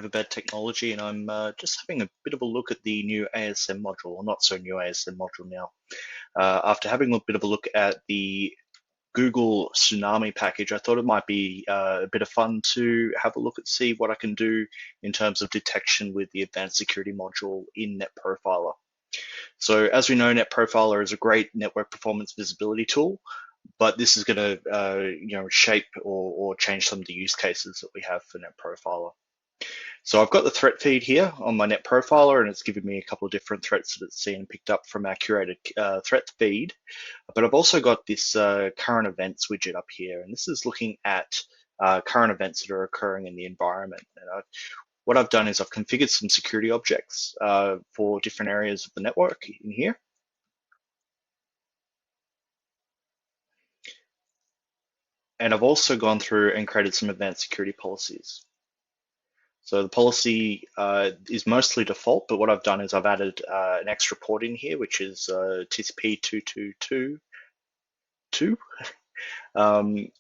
Riverbed technology, and I'm just having a bit of a look at the new ASM module, or not so new ASM module now. After having a bit of a look at the Google Tsunami package, I thought it might be a bit of fun to have a look at, see what I can do in terms of detection with the advanced security module in NetProfiler. So as we know, NetProfiler is a great network performance visibility tool, but this is going to shape or change some of the use cases that we have for NetProfiler. So I've got the threat feed here on my NetProfiler, and it's given me a couple of different threats that it's seen and picked up from our curated threat feed. But I've also got this current events widget up here, and this is looking at current events that are occurring in the environment. And what I've done is I've configured some security objects for different areas of the network in here. And I've also gone through and created some advanced security policies. So the policy is mostly default, but what I've done is I've added an extra port in here, which is TCP 2222.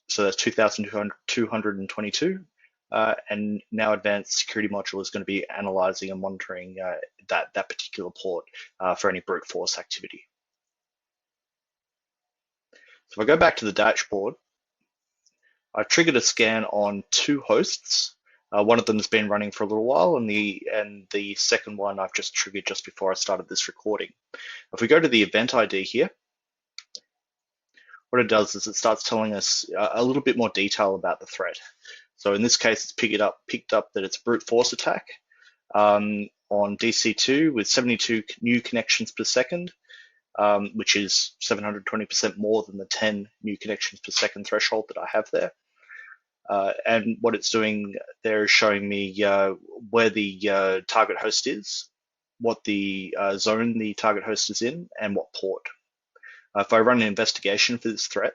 So that's 2222. And now Advanced Security Module is going to be analyzing and monitoring that particular port for any brute force activity. So if I go back to the dashboard, I've triggered a scan on 2 hosts. One of them has been running for a little while, and the second one I've just triggered just before I started this recording. If we go to the event ID here, what it does is it starts telling us a little bit more detail about the threat. So in this case, it's picked up that it's a brute force attack on DC2 with 72 new connections per second, which is 720% more than the 10 new connections per second threshold that I have there. And what it's doing there is showing me where the target host is, what the zone the target host is in, and what port. If I run an investigation for this threat,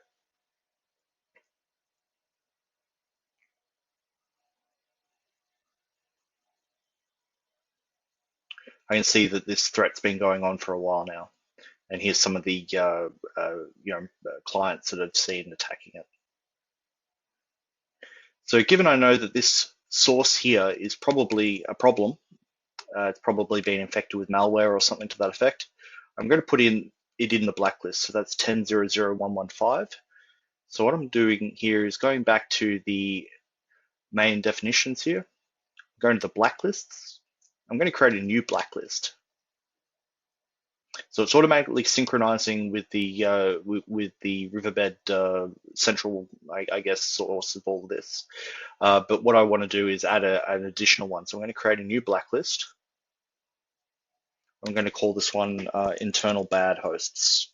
I can see that this threat's been going on for a while now. And here's some of the clients that I've seen attacking it. So given I know that this source here is probably a problem, it's probably been infected with malware or something to that effect, I'm going to put it in the blacklist. So that's 10.0.0.115. So what I'm doing here is going back to the main definitions here, going to the blacklists. I'm going to create a new blacklist. So it's automatically synchronizing with the Riverbed central, I guess, source of all of this. But what I want to do is add an additional one. So I'm going to create a new blacklist. I'm going to call this one internal bad hosts.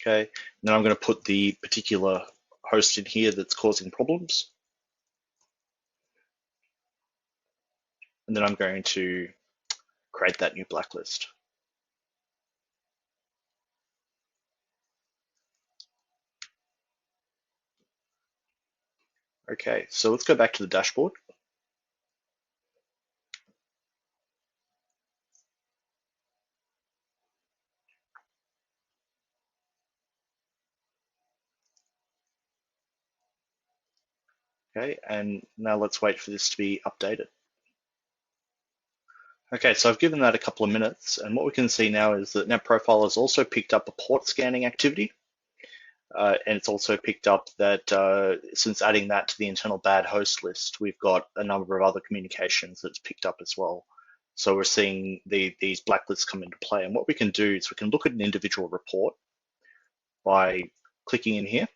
Okay, and then I'm going to put the particular host in here that's causing problems. And then I'm going to create that new blacklist. Okay, so let's go back to the dashboard. Okay, and now let's wait for this to be updated. Okay, so I've given that a couple of minutes, and what we can see now is that NetProfiler has also picked up a port scanning activity, and it's also picked up that since adding that to the internal bad host list, we've got a number of other communications that's picked up as well. So we're seeing these blacklists come into play, and what we can do is we can look at an individual report by clicking in here.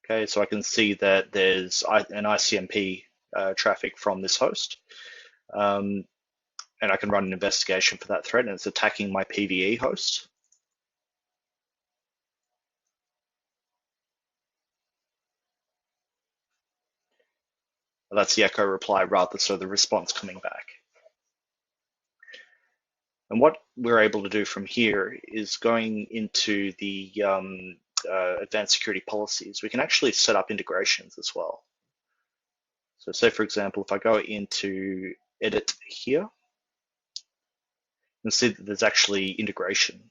Okay, so I can see that there's an ICMP traffic from this host. And I can run an investigation for that threat, and it's attacking my PVE host. Well, that's the echo reply rather, so the response coming back. And what we're able to do from here is going into the advanced security policies, we can actually set up integrations as well. So say, for example, if I go into edit here, you can see that there's actually integration.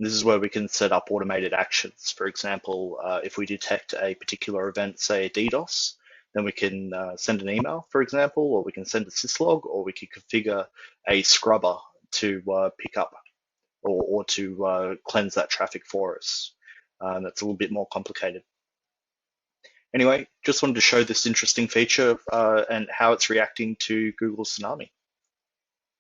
This is where we can set up automated actions. For example, if we detect a particular event, say a DDoS, then we can send an email, for example, or we can send a syslog, or we can configure a scrubber to pick up or to cleanse that traffic for us. That's a little bit more complicated. Anyway, just wanted to show this interesting feature and how it's reacting to Google Tsunami.